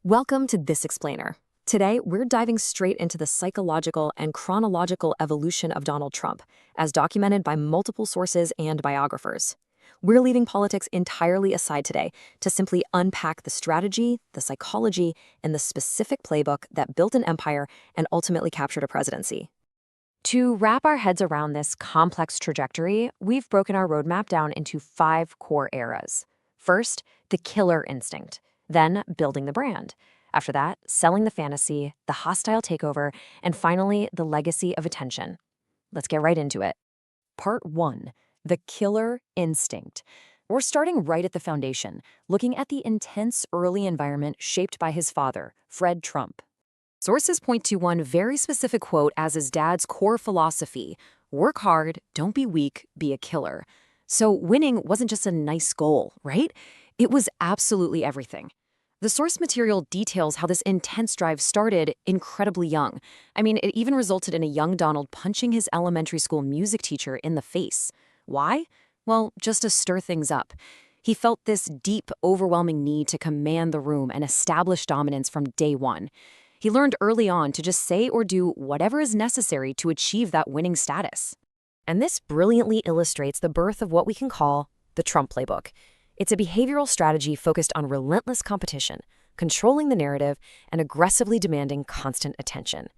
Welcome to This Explainer. Today, we're diving straight into the psychological and chronological evolution of Donald Trump, as documented by multiple sources and biographers. We're leaving politics entirely aside today to simply unpack the strategy, the psychology, and the specific playbook that built an empire and ultimately captured a presidency. To wrap our heads around this complex trajectory, we've broken our roadmap down into 5 core eras. First, the killer instinct. Then, building the brand. After that, selling the fantasy, the hostile takeover, and finally, the legacy of attention. Let's get right into it. Part 1. The killer instinct. We're starting right at the foundation, looking at the intense early environment shaped by his father, Fred Trump. Sources point to one very specific quote as his dad's core philosophy: work hard, don't be weak, be a killer. So winning wasn't just a nice goal, right? It was absolutely everything. The source material details how this intense drive started incredibly young. I mean, it even resulted in a young Donald punching his elementary school music teacher in the face. Why? Well, just to stir things up. He felt this deep, overwhelming need to command the room and establish dominance from day one. He learned early on to just say or do whatever is necessary to achieve that winning status. And this brilliantly illustrates the birth of what we can call the Trump playbook. It's a behavioral strategy focused on relentless competition, controlling the narrative, and aggressively demanding constant attention.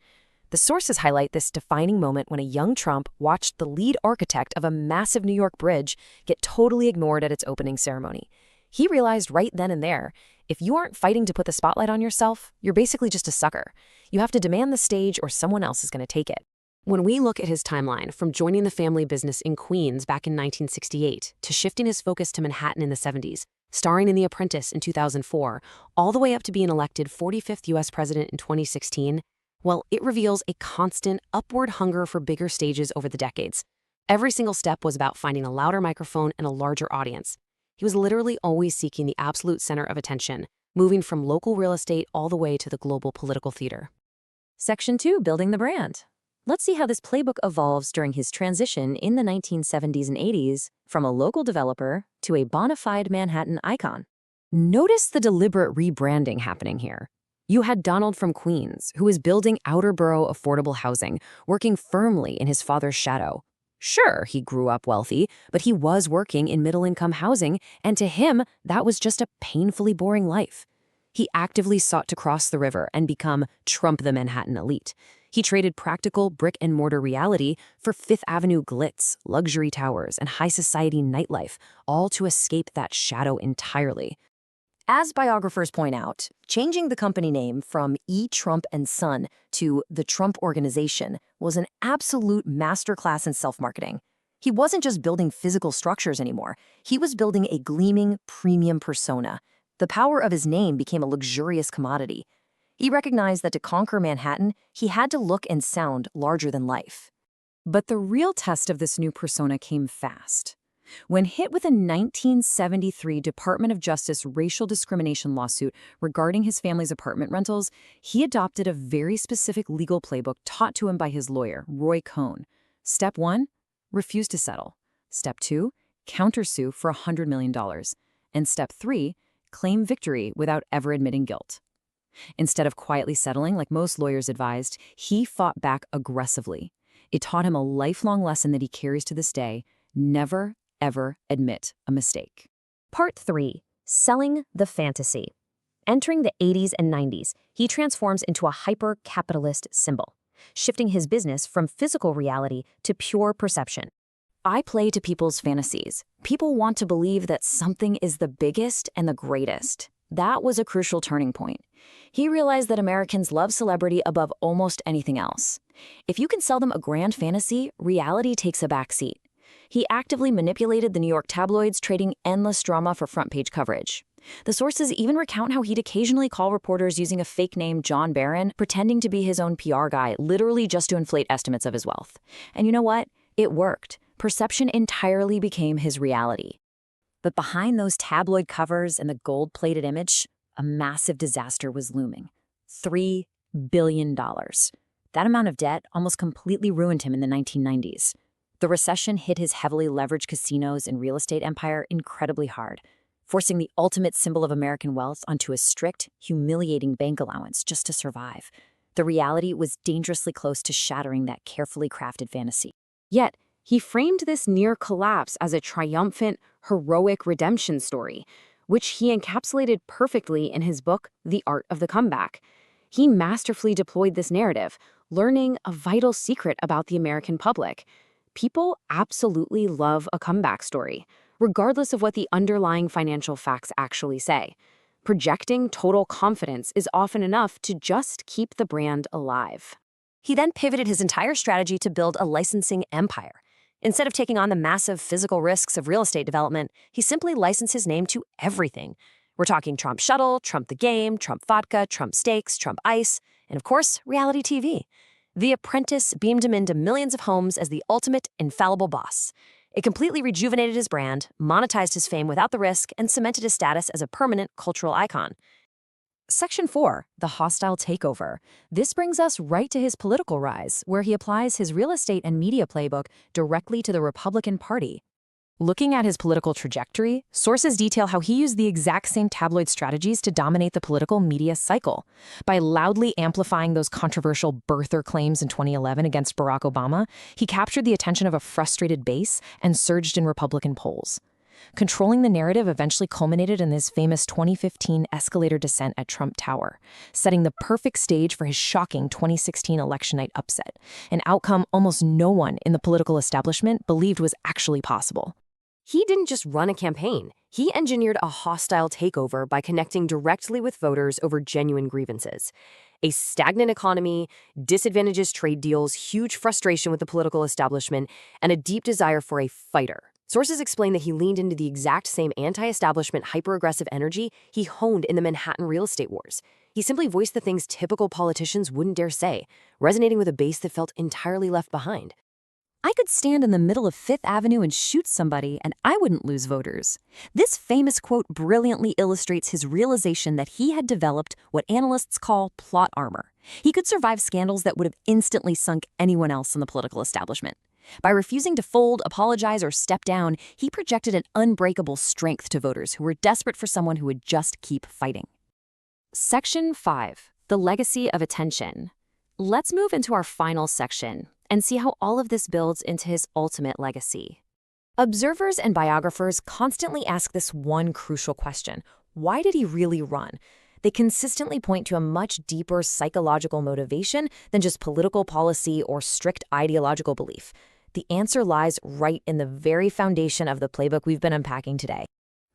The sources highlight this defining moment when a young Trump watched the lead architect of a massive New York bridge get totally ignored at its opening ceremony. He realized right then and there, if you aren't fighting to put the spotlight on yourself, you're basically just a sucker. You have to demand the stage or someone else is going to take it. When we look at his timeline, from joining the family business in Queens back in 1968 to shifting his focus to Manhattan in the 70s, starring in The Apprentice in 2004, all the way up to being elected 45th U.S. president in 2016, well, it reveals a constant upward hunger for bigger stages over the decades. Every single step was about finding a louder microphone and a larger audience. He was literally always seeking the absolute center of attention, moving from local real estate all the way to the global political theater. Section 2, building the brand. Let's see how this playbook evolves during his transition in the 1970s and 80s from a local developer to a bona fide Manhattan icon. Notice the deliberate rebranding happening here. You had Donald from Queens, who was building outer-borough affordable housing, working firmly in his father's shadow. Sure, he grew up wealthy, but he was working in middle-income housing, and to him, that was just a painfully boring life. He actively sought to cross the river and become Trump the Manhattan elite. He traded practical brick-and-mortar reality for Fifth Avenue glitz, luxury towers, and high-society nightlife, all to escape that shadow entirely. As biographers point out, changing the company name from E. Trump and Son to the Trump Organization was an absolute masterclass in self-marketing. He wasn't just building physical structures anymore. He was building a gleaming, premium persona. The power of his name became a luxurious commodity. He recognized that to conquer Manhattan, he had to look and sound larger than life. But the real test of this new persona came fast. When hit with a 1973 Department of Justice racial discrimination lawsuit regarding his family's apartment rentals, he adopted a very specific legal playbook taught to him by his lawyer, Roy Cohn. Step 1, refuse to settle. Step 2, countersue for $100 million. And Step 3, claim victory without ever admitting guilt. Instead of quietly settling like most lawyers advised, he fought back aggressively. It taught him a lifelong lesson that he carries to this day: never, ever admit a mistake. Part 3. Selling the fantasy. Entering the 80s and 90s, he transforms into a hyper-capitalist symbol, shifting his business from physical reality to pure perception. I play to people's fantasies. People want to believe that something is the biggest and the greatest. That was a crucial turning point. He realized that Americans love celebrity above almost anything else. If you can sell them a grand fantasy, reality takes a backseat. He actively manipulated the New York tabloids, trading endless drama for front-page coverage. The sources even recount how he'd occasionally call reporters using a fake name, John Barron, pretending to be his own PR guy, literally just to inflate estimates of his wealth. And you know what? It worked. Perception entirely became his reality. But behind those tabloid covers and the gold-plated image, a massive disaster was looming. $3 billion. That amount of debt almost completely ruined him in the 1990s. The recession hit his heavily leveraged casinos and real estate empire incredibly hard. forcing the ultimate symbol of American wealth onto a strict, humiliating bank allowance just to survive. The reality was dangerously close to shattering that carefully crafted fantasy. Yet, he framed this near collapse as a triumphant, heroic redemption story, which he encapsulated perfectly in his book, The Art of the Comeback. He masterfully deployed this narrative, learning a vital secret about the American public. People absolutely love a comeback story, regardless of what the underlying financial facts actually say. Projecting total confidence is often enough to just keep the brand alive. He then pivoted his entire strategy to build a licensing empire. Instead of taking on the massive physical risks of real estate development, he simply licensed his name to everything. We're talking Trump Shuttle, Trump the Game, Trump Vodka, Trump Steaks, Trump Ice, and of course, reality TV. The Apprentice beamed him into millions of homes as the ultimate infallible boss. It completely rejuvenated his brand, monetized his fame without the risk, and cemented his status as a permanent cultural icon. Section 4, the hostile takeover. This brings us right to his political rise, where he applies his real estate and media playbook directly to the Republican Party. Looking at his political trajectory, sources detail how he used the exact same tabloid strategies to dominate the political media cycle. By loudly amplifying those controversial birther claims in 2011 against Barack Obama, he captured the attention of a frustrated base and surged in Republican polls. Controlling the narrative eventually culminated in his famous 2015 escalator descent at Trump Tower, setting the perfect stage for his shocking 2016 election night upset, an outcome almost no one in the political establishment believed was actually possible. He didn't just run a campaign. He engineered a hostile takeover by connecting directly with voters over genuine grievances. A stagnant economy, disadvantageous trade deals, huge frustration with the political establishment, and a deep desire for a fighter. Sources explain that he leaned into the exact same anti-establishment, hyper-aggressive energy he honed in the Manhattan real estate wars. He simply voiced the things typical politicians wouldn't dare say, resonating with a base that felt entirely left behind. I could stand in the middle of Fifth Avenue and shoot somebody, and I wouldn't lose voters. This famous quote brilliantly illustrates his realization that he had developed what analysts call plot armor. He could survive scandals that would have instantly sunk anyone else in the political establishment. By refusing to fold, apologize, or step down, he projected an unbreakable strength to voters who were desperate for someone who would just keep fighting. Section 5. The Legacy of Attention. Let's move into our final section and see how all of this builds into his ultimate legacy. Observers and biographers constantly ask this one crucial question: why did he really run? They consistently point to a much deeper psychological motivation than just political policy or strict ideological belief. The answer lies right in the very foundation of the playbook we've been unpacking today.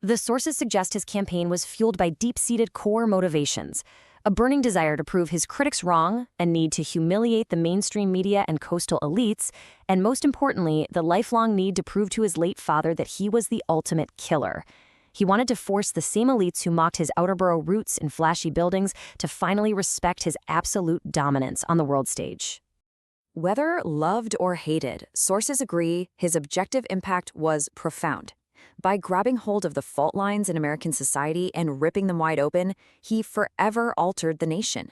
The sources suggest his campaign was fueled by deep-seated core motivations: a burning desire to prove his critics wrong, a need to humiliate the mainstream media and coastal elites, and most importantly, the lifelong need to prove to his late father that he was the ultimate killer. He wanted to force the same elites who mocked his outer-borough roots in flashy buildings to finally respect his absolute dominance on the world stage. Whether loved or hated, sources agree his objective impact was profound. By grabbing hold of the fault lines in American society and ripping them wide open, he forever altered the nation.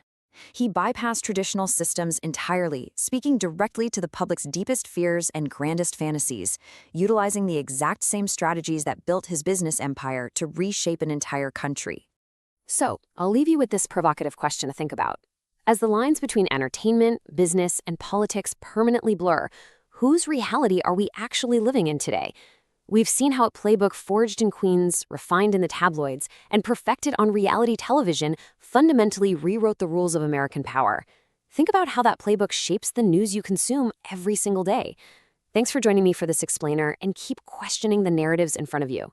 He bypassed traditional systems entirely, speaking directly to the public's deepest fears and grandest fantasies, utilizing the exact same strategies that built his business empire to reshape an entire country. So, I'll leave you with this provocative question to think about. As the lines between entertainment, business, and politics permanently blur, whose reality are we actually living in today? We've seen how a playbook forged in Queens, refined in the tabloids, and perfected on reality television fundamentally rewrote the rules of American power. Think about how that playbook shapes the news you consume every single day. Thanks for joining me for this explainer, and keep questioning the narratives in front of you.